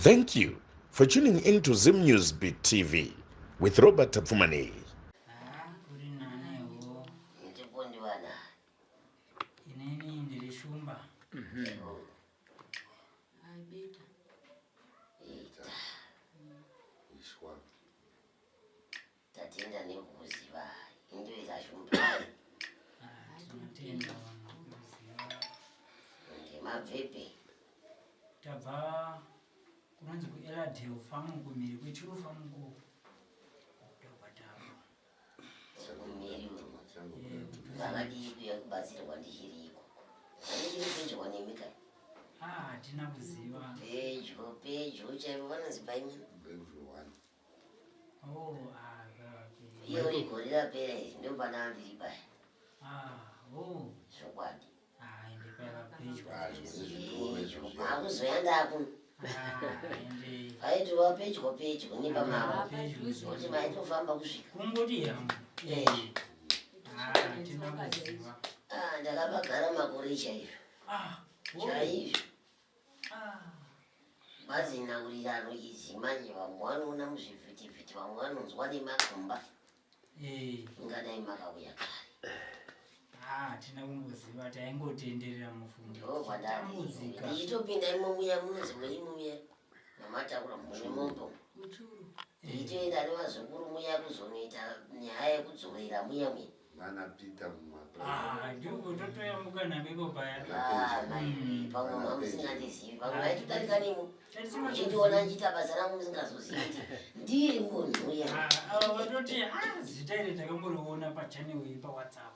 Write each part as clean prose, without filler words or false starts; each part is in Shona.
Thank you for tuning in to Zim News Beat TV with Robert Tapfumani. Kuri naneho ineni ndilishumba Beta. Ishwa. Tatinda nekuziva into izashumba. tinotenda vanokuziva Ngemabvepe. tabva kunonzi kuEladale farm kumhiri kwechiro farm ko ndokwatabva Sekumiri vakadii kuya kubatsirwa ndichiriko. Andiri pedyo nemika. hatina kuziva Pedyo chaivo vanonzi paimwe. Iyo rigore rapera izvi ndopana ndiri paya. Zvokwadi. ndipayava pedyo Hakuzoenda kuno. Paitova pedyo nepamava. Kuti maitofamba kusvika. kungoti yangu Eh. hatina kuziva Ndakabagara makore chaizvo. Chaizvo. Mazinakurirano idzi manje vamwe vanoona muzvivhitivhiti vamwe vanonzwa nemakomba. Ingadai makauya kare. hatina kungoziva taingotenderera Ndokwandamudzika. Ndichitopinda imo muya munonzi muimuya. Mamatakura mune mombo. Ndichitoenda nevazukuru muya kuzonoita nyaya yekudzorera muya muya. Mana Peter mumapura. totoyambuka nambeko paya Pamwe mamusingandizivi. Pamwe vaitodarika nemo. Uchindiona nchiita basa rangu musingazozivi kuti ndiri munhu uya. ava vatoti zita iri takamboriona pachanel pawhatsapp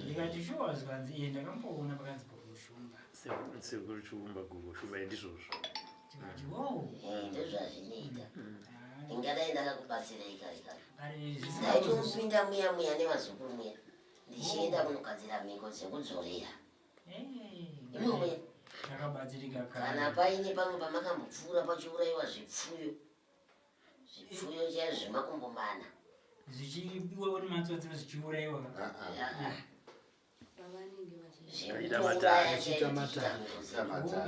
ndikati shuwa zvikanzi ndakamboona pakanzi gogoshumba sekuruchumba gogoshumba ndizvozvo tikati wo Ndozvazvinoita. Ingadai ndakakubatsirai kare kare. ari Ndaitomupinda muya muya nevazukuru muya. Ndichienda kunogadzira mhiko dzekudzorera. Imo muya. takabatsirika Kana paine pamwe pamakambopfuura pachiurayiwa zvipfuyo. Zvipfuyo chaizvo zvemakumbo mana. zvichibiwa nematsotsi zvichiurayiwa Zvekutouraya chaizvo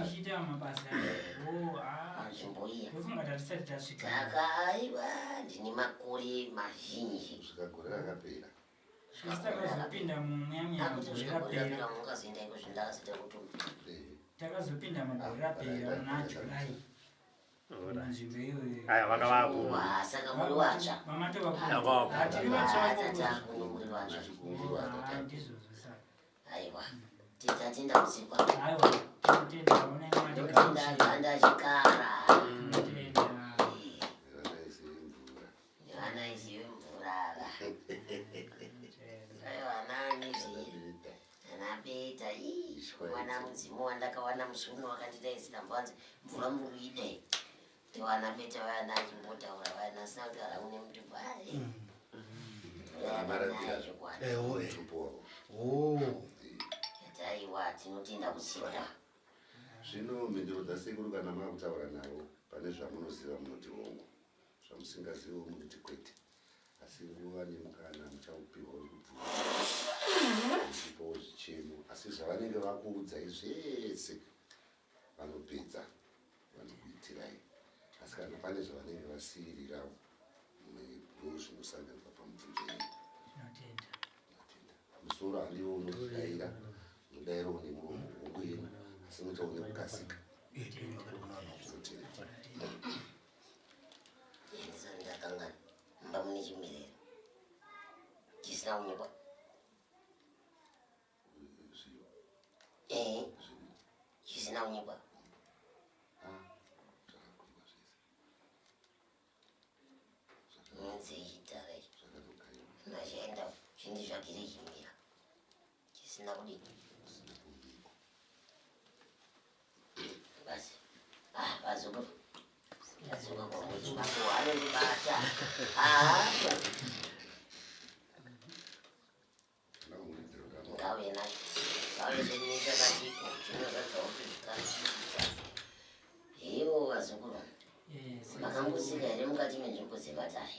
ichiita mabasa panzvimbo iya. ofunga tatisati tasvika Aiwa ndine makore mazhinji. Kusvika gore rakapera. takazopinda mumweya Akuti mugore zvikagorera rapera mungazoendaiko zvindakazita kutumba. takazopinda mugore rapera muna July munzvimbo iyoyo aya vakavako Saka muri watsva. mama Yavapo. tovatiri vatsva Tatakuno muri watsva. ndizvozvo saka Aiwa. Titatenda kusikwa. aiwa tinotenda unenge Ndokunda ganda chikara. tinotenda Vana izive mvurara. Aiwa nani zviye. Anabeta mwana mudzimu wandakawana musuno wakandidaidzira mbanzi mvura muruide. Tewana beta vana achimbotaura vana asina kugara une mutupo ari. Aiwa tinotenda kusikwa. Zvino mhinduro dzasekuru kana makutaura navo pane zvamunoziva munoti hongo. Zvamusingazivo munoti kwete. Asi nguva nemukana muchaupiwa wekubvura. Muchipawo zvichemo. Asi zvavanenge vakuudzai zvese vanopedza vanokuitirai. Asi kana pane zvavanenge vasiyirirawo ndozvinosanganwa pamubvunzo yenyu. tinotenda Musoro handiwo unozvidayira mudairo une muromo hongo yenyu asi muita une kukasika. Yendisani ndakangana. Mba mune chimerero. Chisina unyikwa. Chisina unyikwa. Nzi chitare. Nachaenda chinditsvakire chimira. Chisina kudini. Basi. Vazukuru. Ndadzoka kwamuzi wako wanondibata. Ngauye nacho. Ngauye chenyika kachiko. Chinozadzawo kuzvikana. Ivo vazukuru. Makambosika here mukati menzvimbo dzevatare.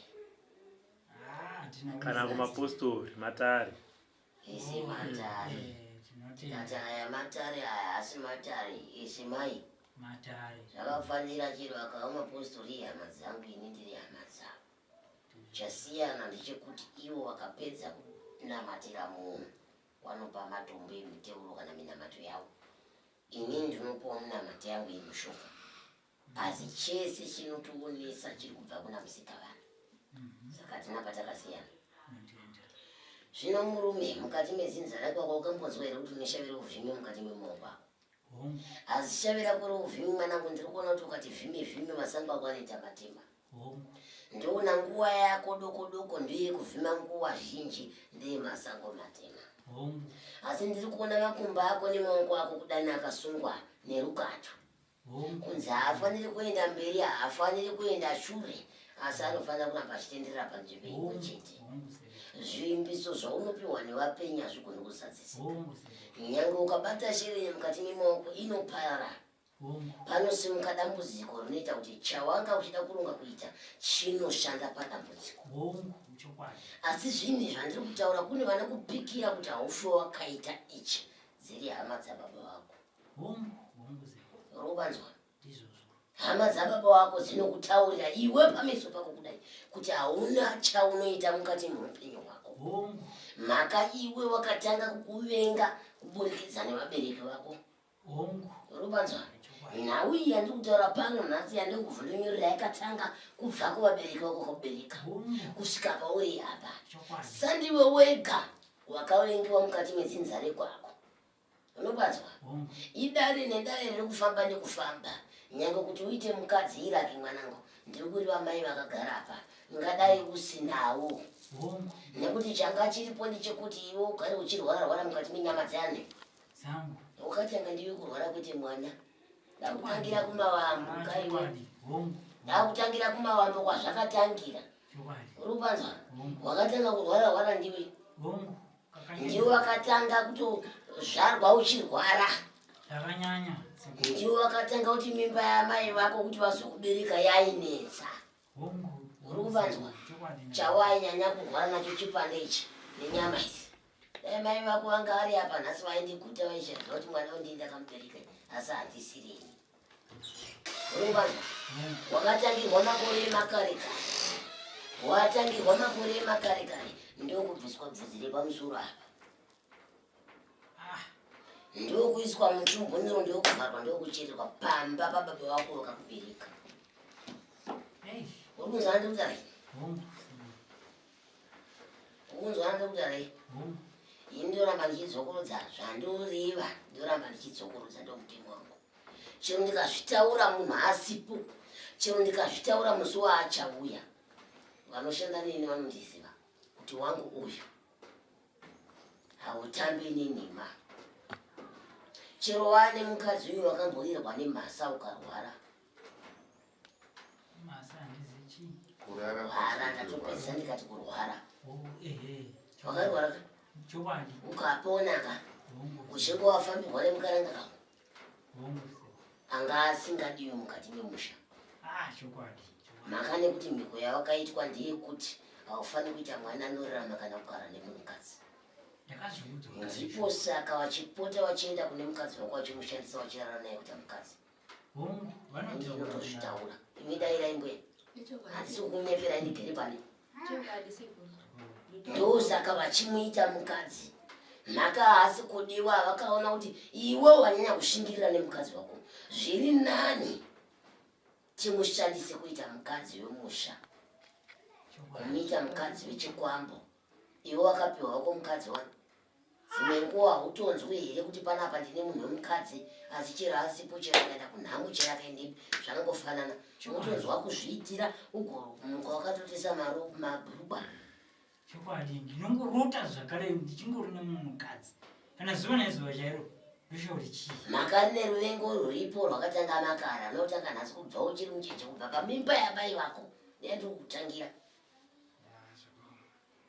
kana kumapostori matare Ese matare. Matare aya matare aya asi matare ese mai. Matare. Zvakafanira chero akaoma postori hama dzangu ini ndiri hama dzavo. Chasiyana ndechekuti ivo vakapedza kunamatira munhu wanopa matombo emiteuro kana minamato yavo. Ini ndinopawo minamato yangu yemushoko. Asi chese chinotoonesa chiri kubva kuna Musikavana. Saka tina patakasiyana. Zvino murume mukati mezinza rake wakambonzwa here kuti unoshavira uvhimi mukati memuoko ako? Asi shavira kuri uvhimi mwanangu ndiri kuona kuti ukati vhime masango ako anoita matema. Ndoona nguva yako doko ndiye kuvhima nguva zhinji ndeye masango matema. Asi ndiri kuona makumba ako nemaoko ako kudani akasungwa nerukato. Kunzi haafaniri kuenda mberi, haafaniri kuenda shure, asi anofanira kuramba achitenderera panzvimbo imwe chete. Zvimbiso zvaunopiwa nevapenyi hazvigoni kusadzisa. Nyange ukabata shiri mukati memaoko inoparara. Panosimuka dambudziko rinoita kuti chawanga uchida kurunga kuita chinoshanda padambudziko. Asi zvinhu zvandiri kutaura kune vanokupikira kuti haufi wakaita ichi, dziri hama dzababa vako. Robanzwa. Hama dzababa wako dzinokutaurira iwe pameso pako kudai kuti hauna chaunoita mukati muupenyu hwako. Maka iwe wakatanga kukuvenga kuburikidza nevabereki vako. Robanzwa. Nhau iyi yandiri kutaura pano nhasi yandiri kuvhundunyurira yakatanga kubva kuvabereki vako kubereka kusvika pauri apa. Sandiwe wega wakavengiwa mukati metsinza rekwako. Unobanzwa? Idare nedare riri kufamba nekufamba. Nyange kuti uite mukadzi iraki mwanangu, ndiri kuri vamai vakagara apa, ngadai usinawo. Nekuti changa chiripo ndechekuti iwe ugare uchirwara mukati menyama dzane. Ukatanga ndiwe kurwara kwete mwana. Ndakutangira kumavambo kaiwe. Ndakutangira kumavambo kwazvakatangira. Urubanzwa? Wakatanga kurwara ndiwe. Ndiwe wakatanga kutozvarwa uchirwara. Zvakanyanya. Ndiwe wakatanga kuti mimba yamai vako kuti vazokubereka yainetsa. Urubanzwa? Chawainyanya kurwara nacho chipande ichi nenyama idzi. Dai mai vako vanga ari apa nhasi vaindikuta vaizvazva kuti mwana wandini ndakamubereka asi handisireni. Urubanzwa? Wakatangirwa makore emakarikari. Watangirwa makore emakarikari ndokubviswa bvudzi repamusoro apa. Ndokuiswa muchimbonero ndokuvharwa ndokuchererwa pamba pababa vako vakakubereka. Ukunzwa ndikutarai? Ukunzwa ndikutarai? Ini ndoramba ndichidzokorodza zvandoreva, ndoramba ndichidzokorodza ndomutemo wangu. Chero ndikazvitaura munhu asipo, chero ndikazvitaura musi waachauya, vanoshanda neni vanondiziva kuti wangu uyu hautambi nenhema. Chero wane mukadzi uyu wakamborirwa nemhasa ukarwara. Kurwara ndatopedzisa ndikati kurwara. Wakarwara ka? Ukapona ka? Uchinge wafambirwa nemukaranga kako. Anga asingadiwe mukati memusha. Maka nekuti mhiko yawakaitwa ndeyekuti haufaniri kuita mwana anorarama kana kugara nemunhukadzi. Ndipo saka vachipota vachienda kune mukadzi wako vachimushandisa vachirara naye kuti mukadzi. Ndinotozvitaura. Imi daira imbwe. Handisi kukunyepera indigere pane. Ndosaka vachimuita mukadzi. Maka haasi kudiwa vakaona kuti iwe wanyanya kushingirira nemukadzi wako. Zviri nani timushandise kuita mukadzi wemusha. Kumuita mukadzi wechikwambo. Iwe wakapiwa wako mukadzi wani. Dzimwe nguva hautonzwi here kuti panapa ndine munhu wemukadzi asi chero asipo chero akaenda kunhango chero akaendepi zvangofanana. Unotonzwa kuzviitira ugomuka wakatotesa mabhurukwa. Chokwadi ndinongorota zvakare ndichingori nemunhukadzi. Kana zuva nezuva chairo ndoshauri chii? Maka rine ruvengo ruripo rwakatanga makara runotanga nhasi kubva uchiri mucheche kubva pamimba yabai vako. Ndiyandiri kukutangira.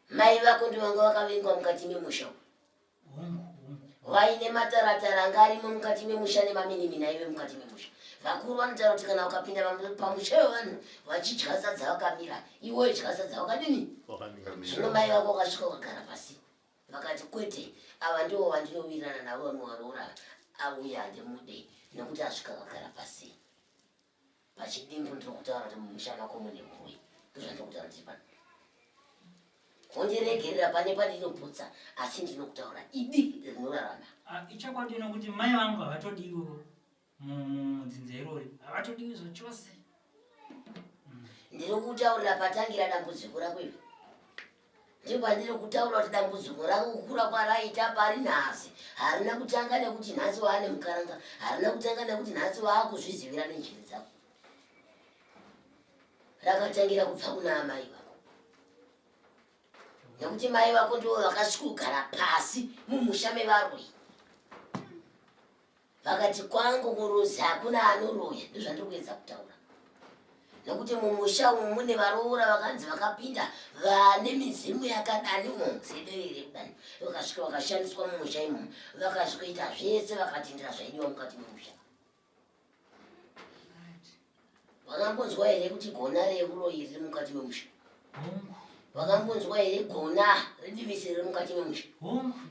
Mai vako ndivanga vakavengwa mukati memusha. Vaine mataratara anga arimo mukati memusha nemaminimini aive mukati memusha. Vakuru vanotaura kuti kana ukapinda pamusha wevanhu vachidya sadza vakamira, iwe idya sadza wakadini? Zvino mai vako vakasvika vakagara pasi. Vakati kwete, ava ndivo vandinowirirana navo vanorora auya ndemude nekuti asvika kagara pasi pachidimbu ndiri kutaura kuti mumusha mako mune murwi ndozvandikutaura kuti pano kondiregerera pane padinoputsa asi ndinokutaura idi rinorarama ichokwadi nokuti mai vangu havatodiwo mudzinza irori havatodiwi zvachose ndiri kutaurira patangira dambudziko rako ivi ndipo ndiri kutaura kuti dambudziko rako kukura kwaraita pari nhasi harina kutanga nekuti nhasi waane mukaranga harina kutanga nekuti nhasi waakuzvizivira nenjiri dzako rakatangira kubva kuna amai vako nekuti mai vako ndivo vakasvika kugara pasi mumusha mevarwi vakati kwangu kuruzi hakuna anoroya ndozvandiri kuedza kutaura nekuti mumusha umu mune varoora vakanzi vakapinda vane mizimu yakadaniwo seberere kudani vakasvika vakashandiswa mumusha imomo vakasvikoita zvese vakatendera zvaidiwa mukati memusha vakambonzwa here kuti gona reuroyi riri mukati memusha vakambonzwa here gona redivisi riri mukati memusha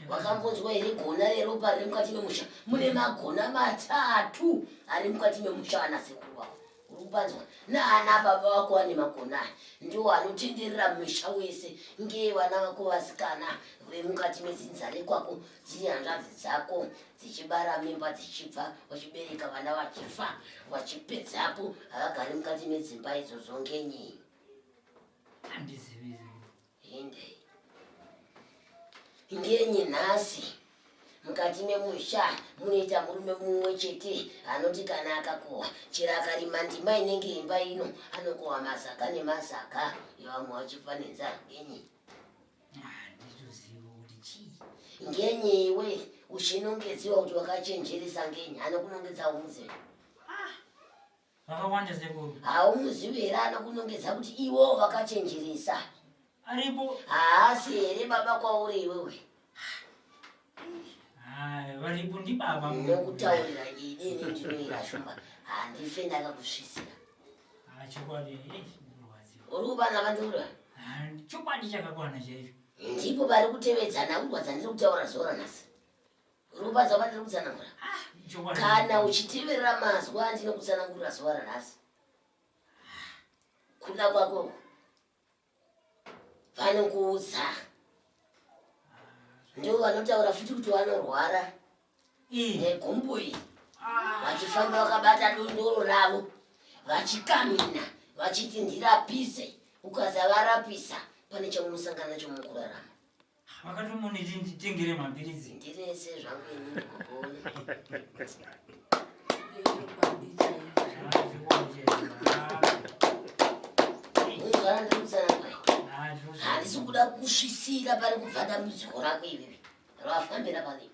vakambonzwa here gona reropa riri mukati memusha mune magona matatu ari mukati memusha anasekuru wako urupanzwa naana baba wako ane magona ndiwo anotenderera musha wese ngee vana vako vasikana vemukati medzinza rekwako dziri hanzvadzi dzako dzichibara mimba dzichibva vachibereka vana vachifa vachipedzapo havagari mukati medzimba idzodzo ngenyi ende ngenyi nhasi mukati memusha munoita murume mumwe chete anoti kana akakohwa chero akarima ndima inenge imba ino anokohwa mazaka nemazaka yevamwe vachifa nenzara ngenyi ngenyi iwe uchinongedziwa kuti wakachenjeresa ngenyi anokunongedza umuzivi vakawanda sekuru haumuzivi here anokunongedza kuti iwo vakachenjeresa aripo haasi here baba kwauri iwewe varipo ndibaba nokutaurira idini ndinoira shumba handife ndakakusvisira chokwadi uri kubana vandiura chokwadi chakakwana chaizvo ndipo vari kutevedzana urwadza ndiri kutaura zora nhasi uri kupadza vandiri kutsanangura kana uchiteverera mazwa ndinokutsanangurira zuva ranhasi kuda kwako vanokuudza ndivo vanotaura futi kuti vanorwara negumbu iyi vachifamba vakabata dondoro ravo vachikamina vachiti ndirapise ukasavarapisa pane chaunosangana nacho mukurarama vakatomoneti nditengere mapiritsi ndirese zvangu ini ndikugona unzvara ndiri kutsanangura handisi kuda kusvisira pari kubva dambudziko rako ivivi ravafambira padi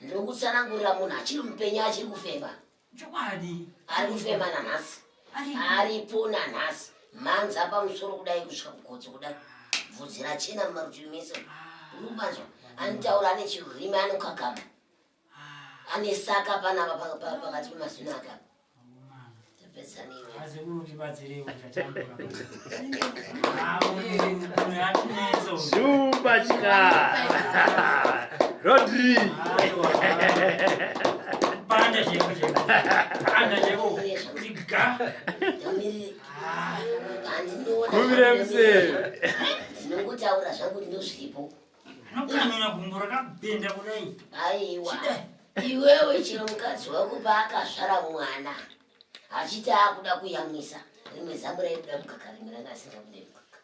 ndiri kutsanangurira munhu achiri mupenyu achiri kufema chokwadi ari kufema nanhasi aripo nanhasi manza pamusoro kudai kusvika kugotsi kudai bvudzi rachena mumarutivi mese urubanzwa anotaura ane chirurimi anokakama ane saka panapa pakati pemazino aka Shumba chika Rodri panda cheko chiga Kumire mse ndinongotaura zvangu ndinozvipo anokanona gumbo rakabhenda kudai aiwa iwewe chero mukadzi wako paakazvara mwana achiti akuda kuyamwisa rimwe zamu raibuda mukaka rimwe ranga asingabude mukaka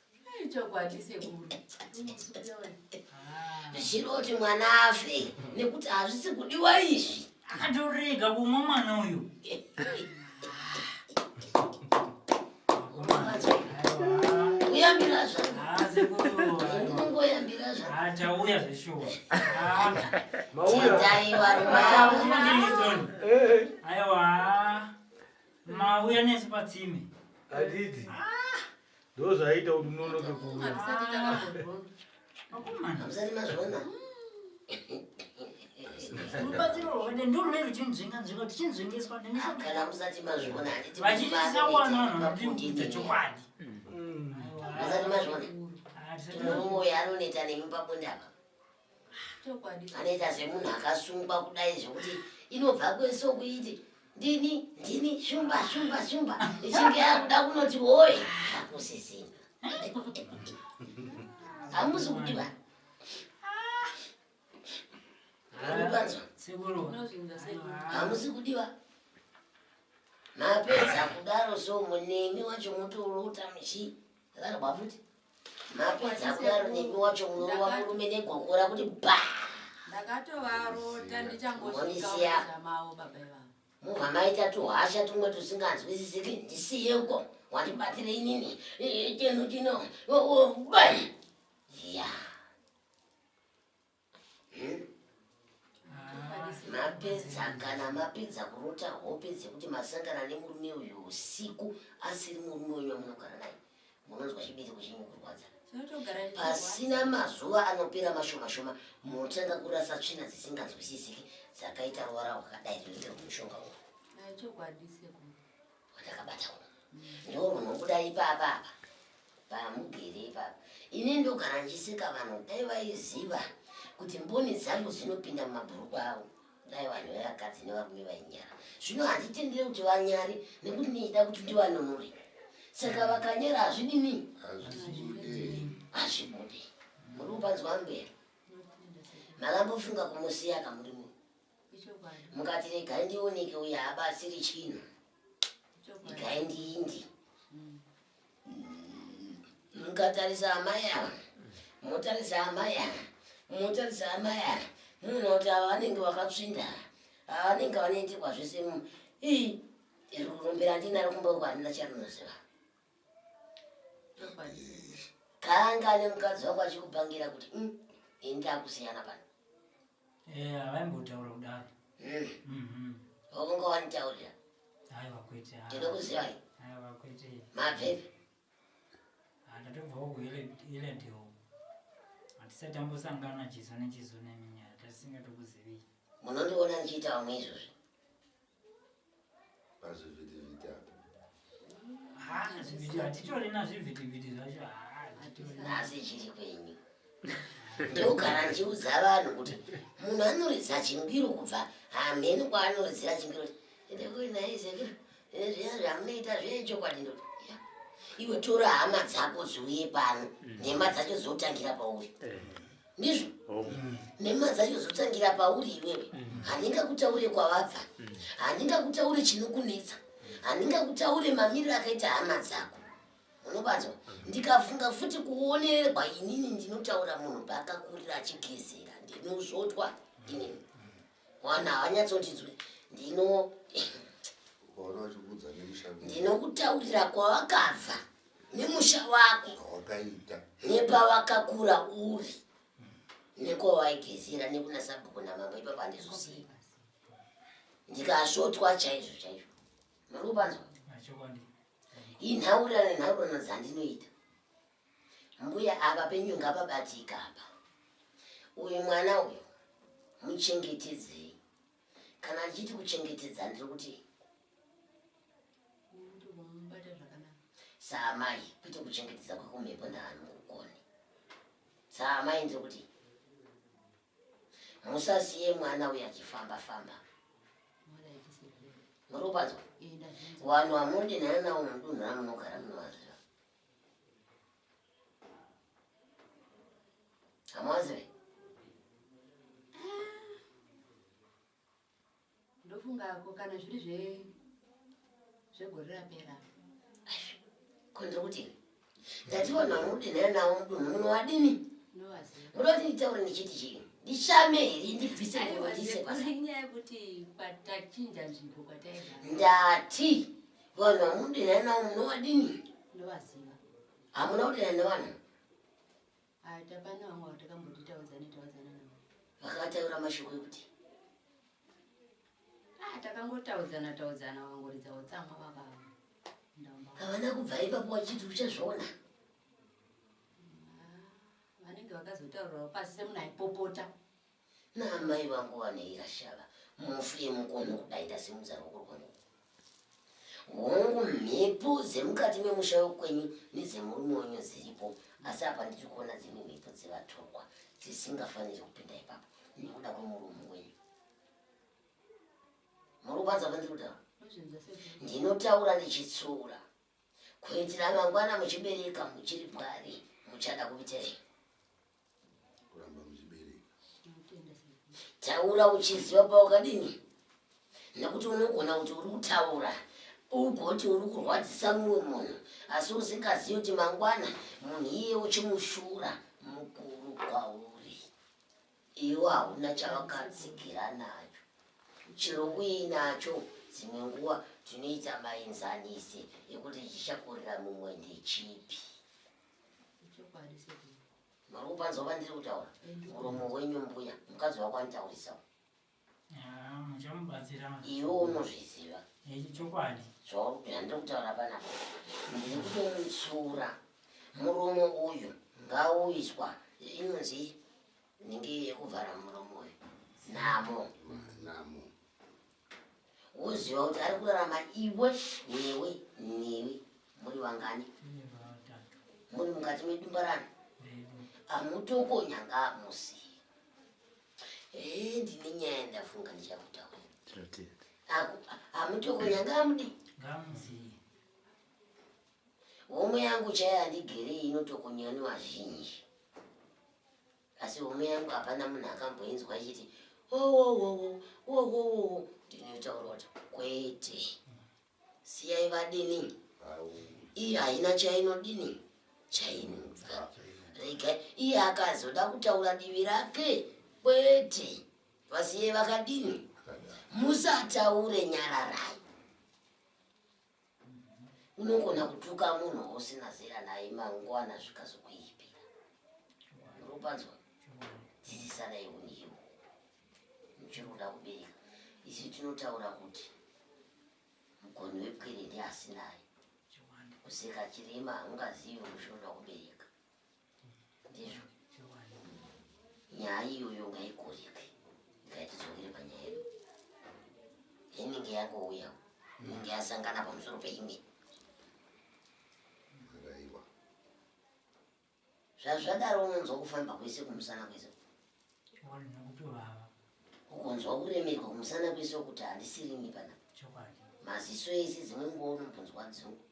zvinoti mwana afe nekuti hazvisi kudiwa izvi akatorega kumwa mwana uyu uyambira zvanongoyambira zvatauya zveshuwa aiwa mauya nesi patsime aditi ndo zvaita kuti munonoke kuuya hamsati mazvona ndorwere ruchinzvinga tichinzvingiswa kana musati mazvona vachitisawana chokwadi musati mazvona murume uyo anoneta nemi pabonde apa anoita semunhu akasungwa kudai zvekuti inobva kwesoko iti ndini shumba ichinge yakuda kunoti woye akusisina hamusi kudiwa rubanzo hamusi kudiwa mapedza kudaro so munemi wacho mutourota mishi akarwa futi mapedza kudaro nemi wacho munorova murume negokora kuti ba ndakatovarota ndichangosvika mavo baba vangu mubva maita tuhasha tumwe tusinganzwisisiki ndisiyeko wandibatire inini chinhu chino ya mapedza kana mapedza kurota hope dzekuti masangana nemurume uyu usiku asiri murume wenyu munogara naye munonzwa chibereko chenyu kurwadza pasina mazuva anopera mashoma munotanga kurasa tsvina dzisinganzwisisiki dzakaita ruvara rwakadai rinoita mushonga uyu watakabata uno ndo runobuda ipapa pamugere ipapa ini ndogara ndichiseka vanhu dai vaiziva kuti mboni dzangu dzinopinda mumabhuruku avo dai vanhu vevakadzi nevarume vainyara zvino handitendere kuti vanyari nekuti neida kuti ndivanonore saka vakanyara hazvidini hazvibudi muri kupanzwa mberi makambofunga kumusiya kamurimo mukati regai ndioneke uyo habatsiri chinhu igai ndiindi mukatarisa amai ava mutarisa amai ava munhu kuti ava vanenge vakatsvinda ava vanenge vanoitirwa zvese rurombera ndinari kumboku handina charinoziva kanga nemukadzi wako achikupangira kuti ndakusiyana pano avaimbotaura kudaro wakunga wanitaurira ndino kuzivai mabvepi ndatobvawo kuile ndiwo hatisati ambosangana chizo nechizo neminyaya tatisingatokuzivi munondiona ndichiita vamwe izvozvi pazvivhitivhiti zvivhiti hatitorina zvivhitivhiti zvacho nhasi chiri kwenyu ndogara ndichiudza vanhu kuti munhu anoridza chingwiro kubva hamheni kwaanoridzira chingwiro ndekuinaizekiro zviya zvamunoita zvechokwadi ndoti iwe tora hama dzako ziuye pano nhema dzacho zotangira pauri ndizvo nhema dzacho zotangira pauri iwewe handingakutaure kwavabva handingakutaure chinokunetsa handingakutaure mamiriro akaita hama dzako unobatswa ndikafunga futi kuonerwa inini ndinotaura munhu paakakurira achigezera ndinosvotwa inini wana havanyatsondinzwe ndinokutaurira kwavakabva nemusha wako nepavakakura uri nekwavaigezera nekunasabhuku namambo ipapo handizosiva ndikasvotwa chaizvo chaizvo muri kupanzwa inhaurira nenhaurano dzandinoita mbuya apa penyu ngapabatika apa uyu mwana uyu muchengetedzei kana achiti kuchengetedza ndiri kuti saamai kwete kuchengetedza kwakumhepo ndaanokukoni saamai ndiri kuti musasiye mwana uyu achifamba muri kupanzwa vanhu vamunodinhana navo mudunhu ramunogara munovaziva hamazive ndofungako kana zviri zvegore rapera kondiri kuti ndati vanhu vamunodinhana navo mudunhu munowadini munoti nditaure ndichiti chii ndishame heri ndibvise ndise pasinyaya yekuti patachinja nzvimbo kwataigara ndati vanhu vamunodinhana navo munowadini ndovaziva hamuna kudinhana nevanhu tapana vamwe vatakambotitaudzana navo vakataura mashoko ekuti takangotaudzana vangoridzawo tsamwa vakava havana kubva ipapo wachiti uchazviona vanenge vakazotaurirawo pasi semunhu aipopota naamai vangu vaneira shava mufuye mukono kudaita semuzaro kurwanu hongu mhepo dzemukati memusha wekwenyu nedzemurume wenyu dziripo asi apa ndiri kuona dzimwe mhepo dzevatorwa dzisingafaniri kupinda ipapo nekuda kwemurume wenyu Murubanza vandikuta. Nozvenza sei? Ndinotaura ndichitsura. Kuitira mangwana muchibereka muchiri pwari muchada kuitei. kuramba muchibereka. Ndinotenda sei? Taura uchiziva paukadini. Nekuti unogona kuti uri kutaura ugoti uri kurwadzisa mumwe munhu asi usingazivi kuti mangwana munhu iye uchimushura mukuru kwauri. Iwe hauna chavakatsigira nacho. Chero uinacho dzimwe nguva tinoita maenzanisi ekuti chichakurira mumwe ndechipi. Chokwadi sei? Muri kupanza vandiri kutaura muromo wenyu mbuya mukadzi wako anitaurisawo. Muchamubatsira. Iwe unozviziva Chokwadi. zvandiri kutaura panapa. Ndiri kutomutsura muromo uyu ngauiswa inonzi ninge yekuvhara muromo uyu namo. Namo. Uziva kuti ari kurarama iwe newe newe muri vangani muri mukati medumba rano. Amutokonya ngaamusi. Ndine nyaya ndafunga ndichakutaura. Amutokonya ngaamudi. Home yangu chaya handigerei inotokonya nevazhinji. Asi home yangu hapana munhu akamboinzwa achiti ndinotaura kuti kwete. Siyai vadini. Iye haina chainodini chainobva. Rega iye akazoda kutaura divi rake kwete. Vasiye vakadini. Musataure nyararai. Unogona kutuka munhu usina zera naye mangwana zvikazokuipira. Unopanzwa? Dzidzisanai uniwo. Muchiri kuda kubereka. Isi tinotaura kuti mugoni wepwere asinaye. Kuseka chirema haungazivi muchiri kuda kubereka. Ndizvo. Nyaya iyoyo ngaikoreke. Ngaitidzokere panyaya yedu. Inenge yangouya. Inenge yasangana pamusoro peimwe. Zvazvadaro unonzwa kufamba kwese kumusana kwese. Ukonzwa kuremerwa kumusana kwese kuti handisirimi panapa. Maziso ese dzimwe nguva unobvunzwa dzungu.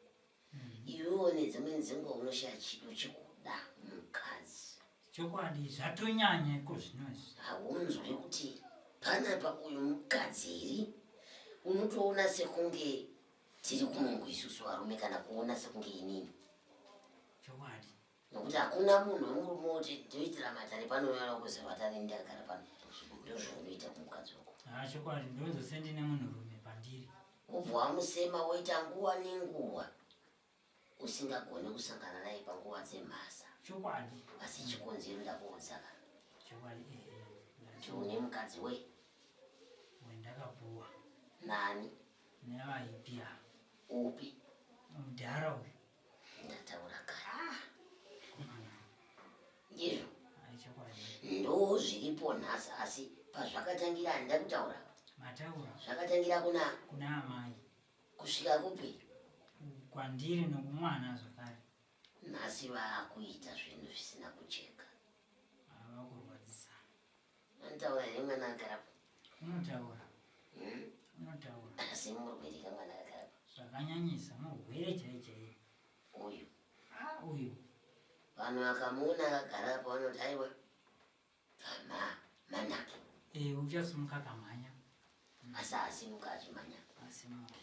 Iwewo nedzimwe dzenguva unoshaya chido chekuda mukadzi. Chokwadi zvatonyanya iko zvinoizvi. Haunzwi kuti panapa uyu mukadzi iri unotoona sekunge tiri kunongo isusu varume kana kuona sekunge inini. Chokwadi. Nokuti hakuna munhu wemurume woti ndoitira matare panoyana kuziva tare ndakagara pano. Ndozvaunoita kumukadzi wako. Chokwadi ndozosendine munhurume pandiri. Ubva wamusema woita nguva nenguva usingagoni kusangana naye panguva dzemhasa. Chokwadi. Asi chikonzero ndakuudzaka. Chokwadi. Tiune mukadzi we. Wendakapuwa. Nani? Nevaipia. Upi? Mudhara uyu. Ndataura kare. Ndizvo. Chokwadi. Ndo zviripo nhasi asi pazvakatangira handida kutaura. Mataura. Zvakatangira kuna amai. Kusvika kupi? Kwandiri nokumwana zvakare. Nhasi vaakuita zvinhu zvisina kucheka. Vakurwadzisa. Anotaura here mwana agarapo? Unotaura. Unotaura. Asi murwere kamwana agarapo? Zvakanyanyisa murwere chaiye. Uyu. Uyu. Vanhu vakamuona akagarapo vanoti aiwa manake. Uchasimuka kamhanya. Asi asimuka achimhanya. Asimuka.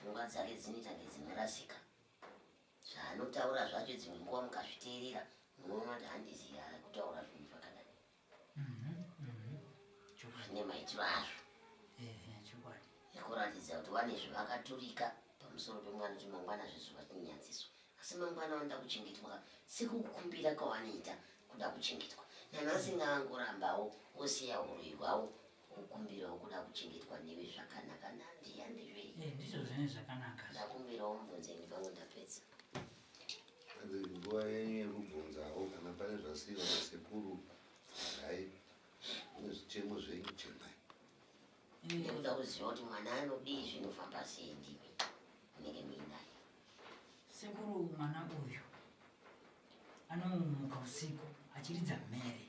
Pfungwa dzake dzinoita ngedzinorasika. Zvaanotaura zvacho dzimwe nguva mukazviteerera munoona kuti handizivi ari kutaura zvinhu zvakadai. Zvine maitiro azvo. Chokwadi. Ekuratidza kuti wane zvavakaturika pamusoro pemwana kuti mangwana zvezuva chinyanziso. Asi mangwana vanoda kuchengetwa sekukumbira kwavanoita kuda kuchengetwa. Nanhasi ngavangorambawo osiya urwi hwavo kukumbirawo kuda kuchengetwa neve zvakanaka handizve. Ndizvo zvine zvakanaka. Ndakumbirawo mubvunzeni pamwe ndapedza. Nguva yenyu yekubvunzawo kana pane zvasiyiwa nasekuru hai nezvitemo zvenyu chemai. Ndikuda kuziva kuti mwana anodii zvinofamba sei ndimi munenge muinaye. Sekuru mwana uyu anomuka usiku achiridza mhere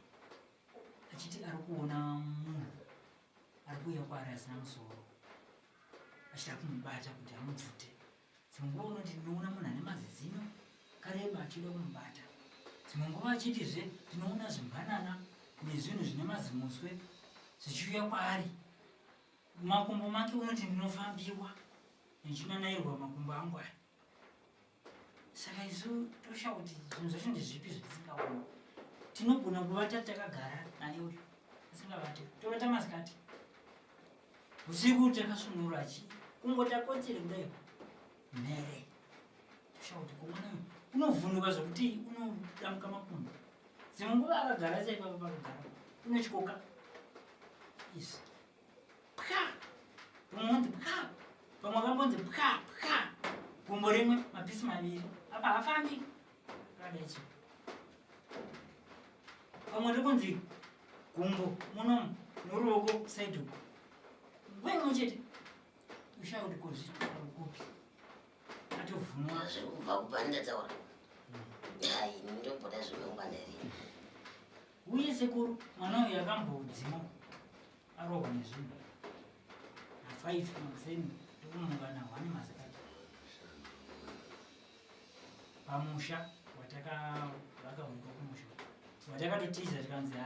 achiti ari kuona munhu ari kuuya kwaari asina musoro achida kumubata kuti amubvute. Dzimwe nguva unoti ndinoona munhu ane mazizino kareba achida kumubata. Dzimwe nguva achitizve ndinoona zvimbanana nezvinhu zvine mazimuswe zvichiuya kwaari. Makumbo make unoti ndinofambiwa ndichinanairwa makumbo angu aya. Saka isu tosha kuti zvinhu zvacho ndezvipi zvatisingaona. Tinogona kuva takagara naye uyu asingavati tovata masikati usiku takasunura kungotakotsere kudai mhere tosha kuti kumwana unovhunduka zvokuti unodamuka makumbo. Dzimwe nguva akagara saipapa pakagara unochikoka isi pwa pamwe unzi pwa pamwe akambonzi pwa pwa gumbo rimwe mapisi maviri apa hafambi kadaicho. Pamwe ndikunzi gumbo munomu noruoko saidi uko nguva imwe chete usha kuti kozvikupi atovhunwa zviri kubva kupandataura hai ndomboda zvemangwanariri. uye sekuru mwana uyu akambodzima arohwa nezvinhu na5 mazeni ndokumungana 1 masikati pamusha watakavakauka kumusha watakatotiza tikanzi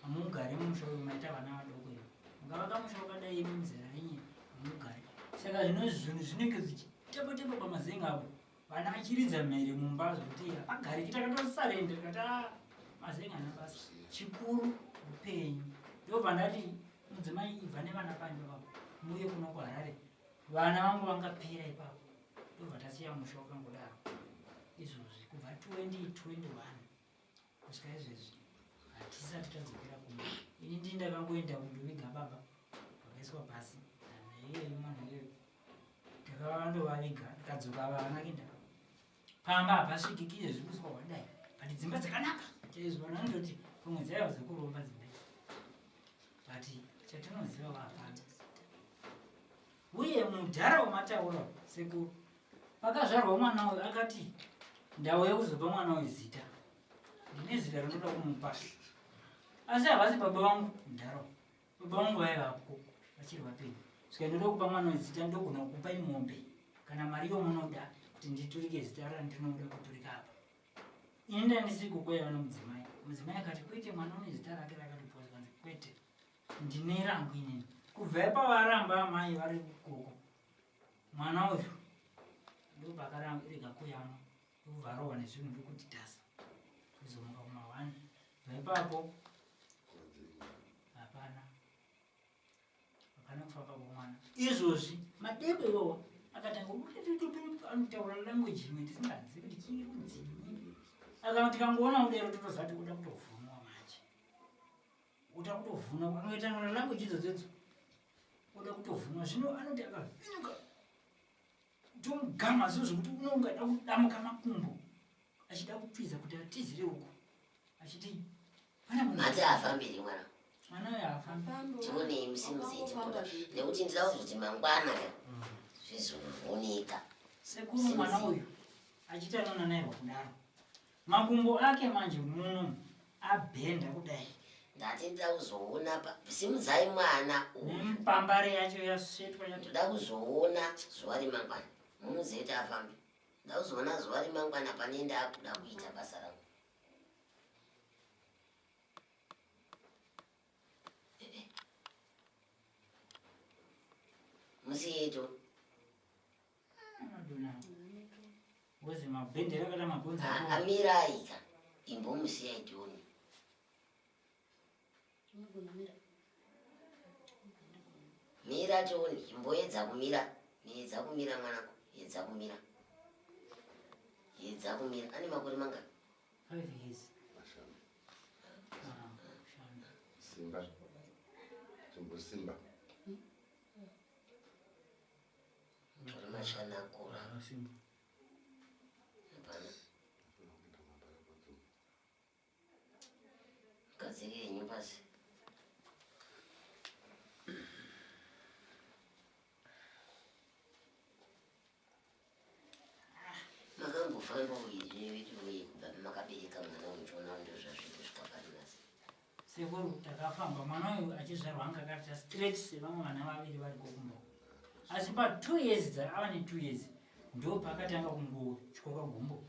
hamugare mumusha uyu maita vana vadoko iyo mungavaka musha wakadai mumizera renye hamugare. Saka zvinhu zvinenge zvichitepa-tepa pamazenga avo vana vachiridza mhere mumba zvokuti hapagariki takatosarenda tikati mazenga ana basa chikuru upenyu. Ndobva ndati mudzimai ibva nevana panyu ipapo muye kuno kuHarare vana vangu vangapera ipapo. Ndobva tasiya musha wakangodaro izvozvi kubva 2021 kusvika izvezvi hatisati tadzokera kumba. Ini ndii ndakangoenda kundoviga baba vakaiswa pasi naiyeyi mwana iyoyo takavandovaviga tikadzoka vana kenda pamba hapasvikikire zvikuiswa kwadai but dzimba dzakanaka chaizwa nanondoti pamwedzi yaiva dzekuromba dzimba idzi but chatinoziva vahapana. Uye mudhara wamataura sekuru pakazvarwa mwana uyu akati ndauya kuzopa mwana uyu zita ndine zita rinoda kumupa asi havasi baba vangu mudhara baba vangu vaivapo vachiri vapenyu. Saka ndoda kupa mwana uyu zita ndogona kukupai mombe kana mari yomunoda kuti nditurike zita randinoda kuturika apa. Ini ndandisiri kukwaiva nomudzimai. Mudzimai akati kwete mwana une zita rake rakatopa zikanzi kwete ndine rangu inini. Kubva ipavaramba amai vari kukoko mwana uyu ndopakarega kuyama ndobva arohwa nezvinhu ndokuti tasa kuzomuka kuma1 bva ipapo hapana kufamba kwomwana. Izvozvi madeko iwowa akatanga anotaura language imwe ndisingazivi kuti chiri kudzini. Akati tikangoona udero totozati uda kutovhunwa manje uda kutovhunwa anoita language idzodzo uda kutovhunwa zvino anoti akavhinyuka tomugama zvo zvokuti unongada kudamuka makumbo achida kupfiza kuti atizire uko achiti mati hafambiri mwana mwana uyu haafambi. tione musimuziiti mbuda nekuti ndida kuzoti mangwana zvizovhunika. Sekuru mwana uyu achiti anonanairwa kudaro makumbo ake manje muno abhenda kudai ndati ndida kuzoona simudzai mwana nemupambare yacho yasvetwa ndoda kuzoona zuva remangwana mumuzeiti afambi. Ndida kuzoona zuva remangwana pane ndakuda kuita basa rangu. musieto wozi mabhendera kana mabhonzi amira aika imbomusiya itoni mira toni imboedza kumira edza kumira mwanako edza kumira ane makore manga 5 years. Simba. Tumbo Simba. tori mashana akura Simba. hapana gadziri yenyu pasi makambofamba uizvinoitoi kubva pamakabereka mwana uchiona ndozvazvikusvika pari nasi sekuru takafamba mwana uyu achizvarwa anga akaita straight sevamwe vana vaviri vari kokumba asi pa2 years ava ne2 years ndo pakatanga kungotyoka gumbo.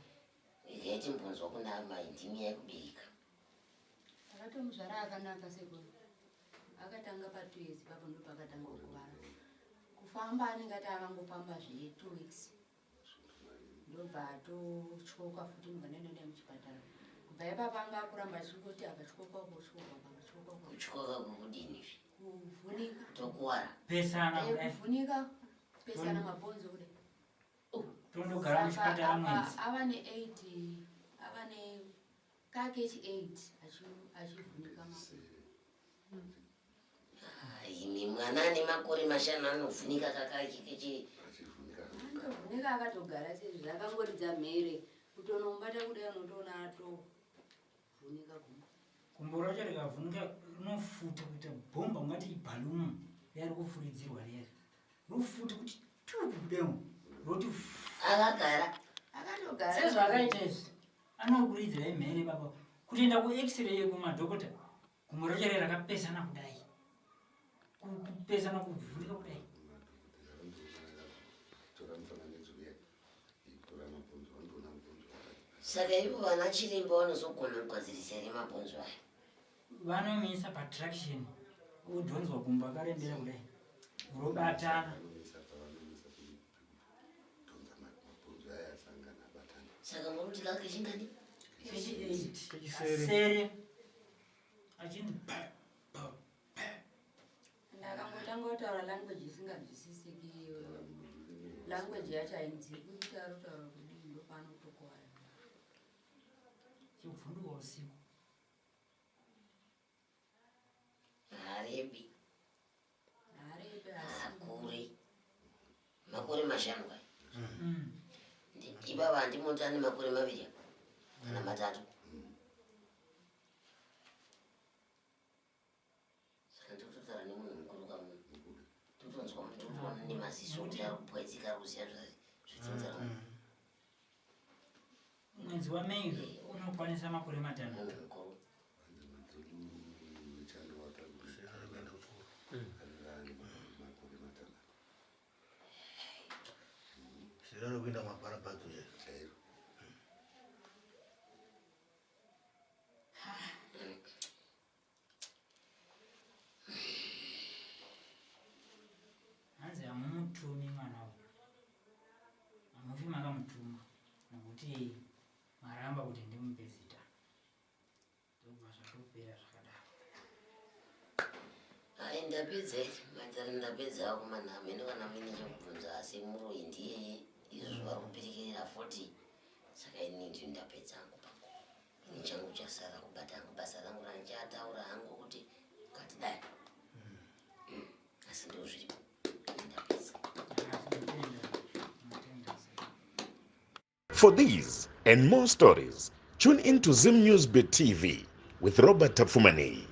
Ikaiti mbunzwa kuna mai ndimi yaikubereka. Akatomuzvara akanaka sekuru. Akatanga pa2 years papo ndo pakatanga kukuvara. Kufamba anenge ati akangofamba zve2 weeks. Ndobva atotyoka futi mukanenenda muchipatara. Kubva ipapo anga kuramba achingoti akatyoka Kutyoka kukudini? kuvhunika. Tokuwara. Pesana kudai. Kuvhunika pesana mabhonzo kudai. Tondogara muchipatara mwedzi. Ava ne8 ava ne kakechi 8 achivhunika Imi mwana ane makore mashanu anovhunika kakakechi. andovhunika akatogara sezvo zvakangoridza mhere kutonomubata kudai unotoona atovhunika gumbo. Gumbo racho rikavhunika rinofuta kuita bhomba ungati ibhalumu riya rikufuridzirwa riya rinofuta kuti tuku kudai roti Akatogara sezvo akaita izvi anokuridzira imhere baba kutoenda kuexray kumadhokota gumbo racho riya rakapesana kudai kupesana kuvhurika kudai. Saka ivo vana chiremba vanozogona kugadzirisa ere mabhonzo aya? Vanomisa patraction udhonzwa gumbo akarembera kudai robatana. Saka muruti kakechingani? Sere achini ndakangotanga kutaura language isinganzwisisiki. Language yacho hainzii kuti arikutaura kudii ndopano kutokuwara. chikuvhunduka usiku. Harebi. Asi Hakuri. Makore mashanu kaya. Ibaba handimoti ane makore maviri kana matatu. Saka ndikutotara nemunhu mukuru kamunhu. Totonzwa mutotoona nemaziso kuti arikupwadzika ruziya zvitinzara. Mwedzi waMei unokwanisa makore matano. Munhu mukuru. Zera rokuenda mabharapadzo chaizvo. Hanzi hamumutumi mwana uyu. Hamufi makamutuma nokuti maramba kuti ndimupe zita. Ndobva zvatopera zvakadaro. Ai ndapedza madzara ndapedza kumana mene kana mene chekubvunza asi muroi ndiye izvo vari kuperekerera 40. Saka ini ndi ndapedza hangu pako. Ini changu chasara kubata hangu basa rangu randichataura hangu kuti katidai. Asi ndo zviripo. Ndapedza. For these and more stories, tune in to Zim News Bit TV with Robert Tafumani.